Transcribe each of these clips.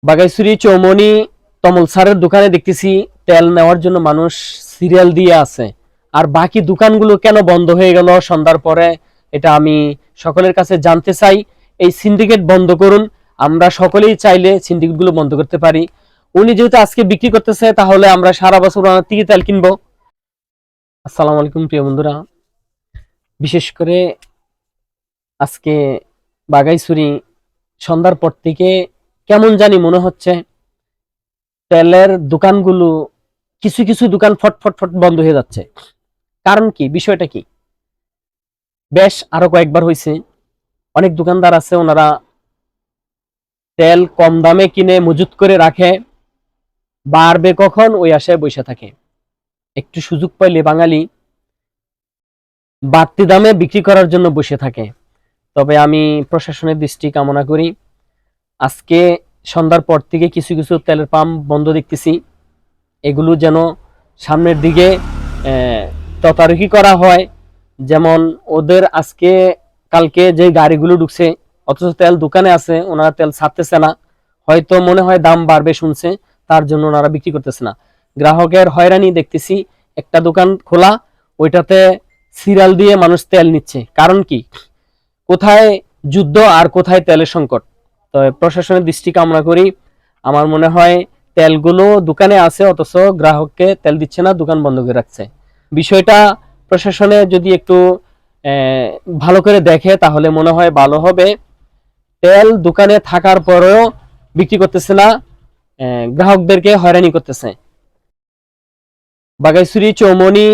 বাগাইছড়ি চৌমনি তমল স্যারের দোকানে দেখতেছি তেল নেওয়ার জন্য মানুষ সিরিয়াল দিয়ে আছে। আর বাকি দোকানগুলো কেন বন্ধ হয়ে গেল সন্ধ্যার পরে, এটা আমি সকলের কাছে জানতে চাই। এই সিন্ডিকেট বন্ধ করুন। আমরা সকলেই চাইলে সিন্ডিকেট গুলো বন্ধ করতে পারি। উনি যেহেতু আজকে বিক্রি করতেছে, তাহলে আমরা সারা বছর ওনার থেকে তেল কিনবো। আসসালামু আলাইকুম প্রিয় বন্ধুরা, বিশেষ করে আজকে বাগাইছড়ি সন্ধ্যার পর থেকে কেমন জানি মনে হচ্ছে তেলের দোকানগুলো কিছু কিছু দোকান ফট বন্ধ হয়ে যাচ্ছে। কারণ কি, বিষয়টা কি? বেশ আরো কয়েকবার হয়েছে, অনেক দোকানদার আছে ওনারা তেল কম দামে কিনে মজুত করে রাখে, বাড়বে কখন ওই আশায় বসে থাকে। একটু সুযোগ পাইলে বাঙালি বাড়তি দামে বিক্রি করার জন্য বসে থাকে। তবে আমি প্রশাসনের দৃষ্টি কামনা করি, আজকে সন্ধ্যার পর থেকে কিছু কিছু তেলের পাম্প বন্ধ দেখতেছি। এগুলো যেন সামনের দিকে তদারকি করা হয়। যেমন ওদের আজকে কালকে যে গাড়িগুলো ঢুকছে, অথচ তেল দোকানে আছে, ওনারা তেল ছাড়তেছে না। হয়তো মনে হয় দাম বাড়বে শুনছে, তার জন্য ওনারা বিক্রি করতেছে না। গ্রাহকের হয়রানি দেখতেছি। একটা দোকান খোলা, ওইটাতে সিরিয়াল দিয়ে মানুষ তেল নিচ্ছে। কারণ কি? কোথায় যুদ্ধ আর কোথায় তেলের সংকট? তো প্রশাসনের দৃষ্টি কামনা করি। আমার মনে হয় তেলগুলো দোকানে আছে, অথচ গ্রাহককে তেল দিচ্ছে না, দোকান বন্ধ করে রাখছে। বিষয়টা প্রশাসনে যদি একটু ভালো করে দেখে তাহলে মনে হয় ভালো হবে। তেল দোকানে থাকার পরেও বিক্রি করতেছে না, গ্রাহকদেরকে হয়রানি করতেছে। বাগাইছড়ি চৌমনি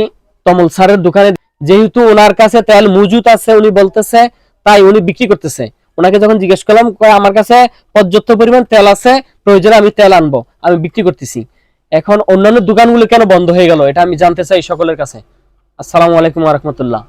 তমল স্যারের দোকানে যেহেতু ওনার কাছে তেল মজুত আছে, উনি বলতেছে, তাই উনি বিক্রি করতেছে। ওনাকে যখন জিজ্ঞেস করলাম, আমার কাছে পর্যাপ্ত পরিমাণ তেল আছে, প্রয়োজনে আমি তেল আনবো, আমি বিক্রি করতেছি। এখন অন্যান্য দোকানগুলো কেন বন্ধ হয়ে গেল, এটা আমি জানতে চাই সকলের কাছে। আসসালামু আলাইকুম ওয়া রাহমাতুল্লাহ।